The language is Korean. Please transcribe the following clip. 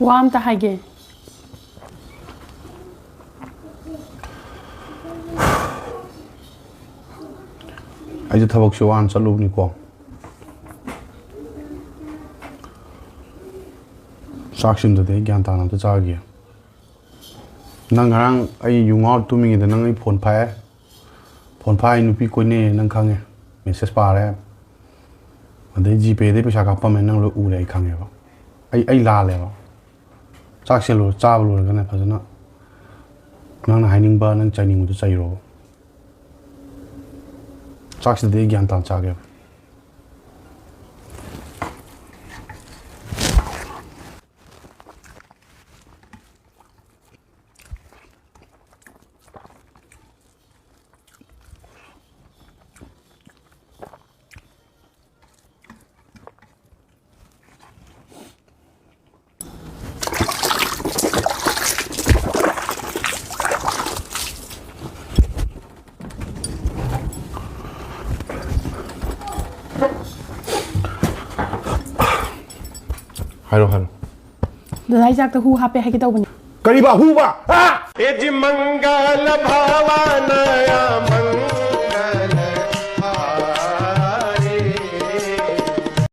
Warm ta haige. 아이제 타박 쇼 안 잘로니까. 싹심도 돼 간단한 데 자기. 낭랑 아이 융아 투밍이데 낭이 폰파이 누피 코네 낭 강에 메시지 파래. 근데 지페데 페샤 갚으면 낭로 우레 강에 봐. 아이 라래 봐. 싹실로 짜블로 그네 파잖아. 낭 하이닝 바 낭 차이닝도 차이로. 싹실 돼 간단 자게. 하이로 Dai jak ta hu hape haige tau bani. Kariba huba. Ah! मंगल भावनया